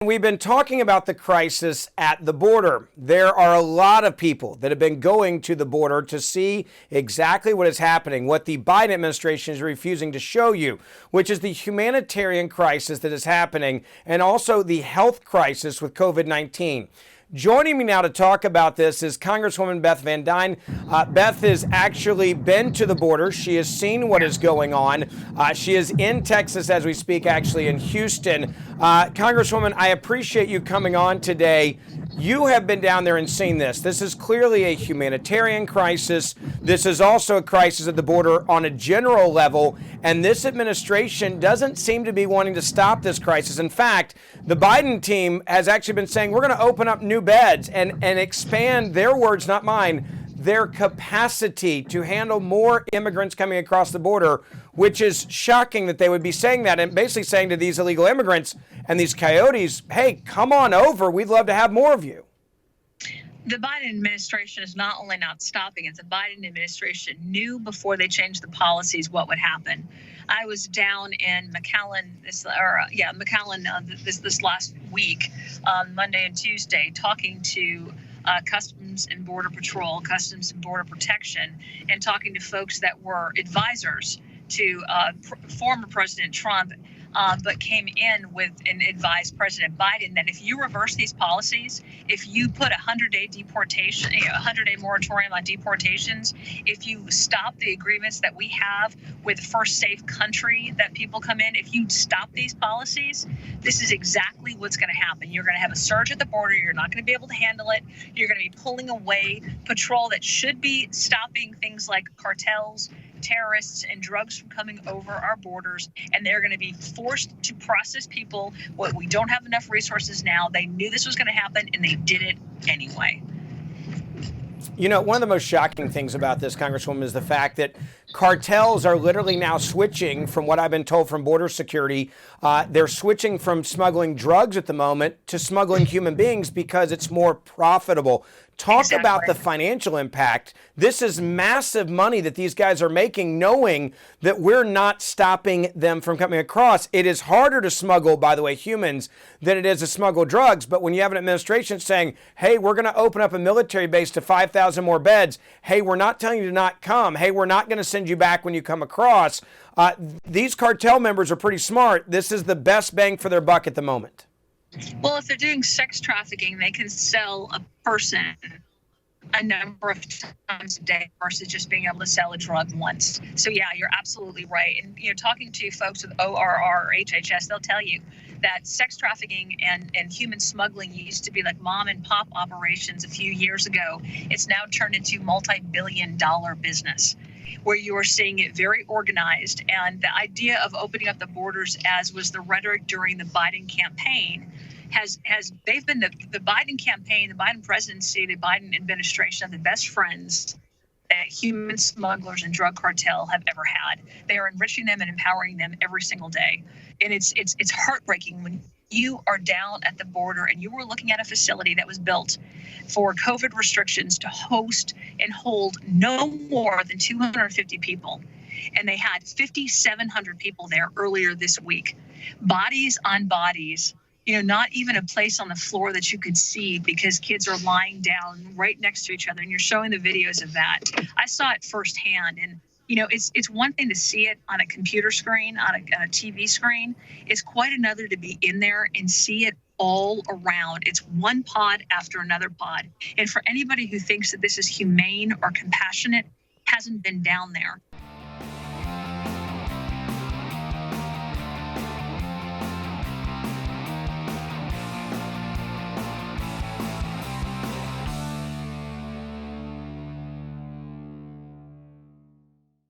We've been talking about the crisis at the border. There are a lot of people that have been going to the border to see exactly what is happening, what the Biden administration is refusing to show you, which is the humanitarian crisis that is happening and also the health crisis with COVID-19. Joining me now to talk about this is Congresswoman Beth Van Duyne. Beth has actually been to the border. She has seen what is going on. She is in Texas as we speak, actually in Houston. Congresswoman, I appreciate you coming on today. You have been down there and seen this. This is clearly a humanitarian crisis. This is also a crisis at the border on a general level, and this administration doesn't seem to be wanting to stop this crisis. In fact, the Biden team has actually been saying we're going to open up new beds and expand, their words, not mine, their capacity to handle more immigrants coming across the border, which is shocking that they would be saying that and basically saying to these illegal immigrants and these coyotes, hey, come on over. We'd love to have more of you. The Biden administration is not only not stopping it, the Biden administration knew before they changed the policies what would happen. I was down in McAllen this last week, Monday and Tuesday, talking to Customs and Border Patrol, Customs and Border Protection, and talking to folks that were advisors to former President Trump, but came in with and advised President Biden that if you reverse these policies, if you put a 100-day deportation, a 100-day moratorium on deportations, if you stop the agreements that we have with the first safe country that people come in, if you stop these policies, this is exactly what's going to happen. You're going to have a surge at the border. You're not going to be able to handle it. You're going to be pulling away patrol that should be stopping things like cartels, terrorists, and drugs from coming over our borders, and they're going to be forced to process people. Well, we don't have enough resources now. They knew this was going to happen, and they did it anyway. You know, one of the most shocking things about this, Congresswoman, is the fact that cartels are literally now switching, from what I've been told from border security, they're switching from smuggling drugs at the moment to smuggling human beings because it's more profitable. Talk about the financial impact. This is massive money that these guys are making, knowing that we're not stopping them from coming across. It is harder to smuggle, by the way, humans than it is to smuggle drugs. But when you have an administration saying, hey, we're going to open up a military base to 5,000 more beds. Hey, we're not telling you to not come. Hey, we're not going to send you back when you come across. These cartel members are pretty smart. This is the best bang for their buck at the moment. Well, if they're doing sex trafficking, they can sell a person a number of times a day versus just being able to sell a drug once. So, yeah, you're absolutely right. And, talking to folks with ORR or HHS, they'll tell you that sex trafficking and human smuggling used to be like mom and pop operations a few years ago. It's now turned into multi-billion-dollar business, where you are seeing it very organized. And the idea of opening up the borders, as was the rhetoric during the Biden campaign, they've been the Biden campaign, the Biden presidency, the Biden administration are the best friends that human smugglers and drug cartel have ever had. They are enriching them and empowering them every single day. And it's heartbreaking when you are down at the border and you were looking at a facility that was built for COVID restrictions to host and hold no more than 250 people. And they had 5,700 people there earlier this week. Bodies on bodies, not even a place on the floor that you could see because kids are lying down right next to each other. And you're showing the videos of that. I saw it firsthand. And it's one thing to see it on a computer screen, on a TV screen. It's quite another to be in there and see it all around. It's one pod after another pod. And for anybody who thinks that this is humane or compassionate, hasn't been down there.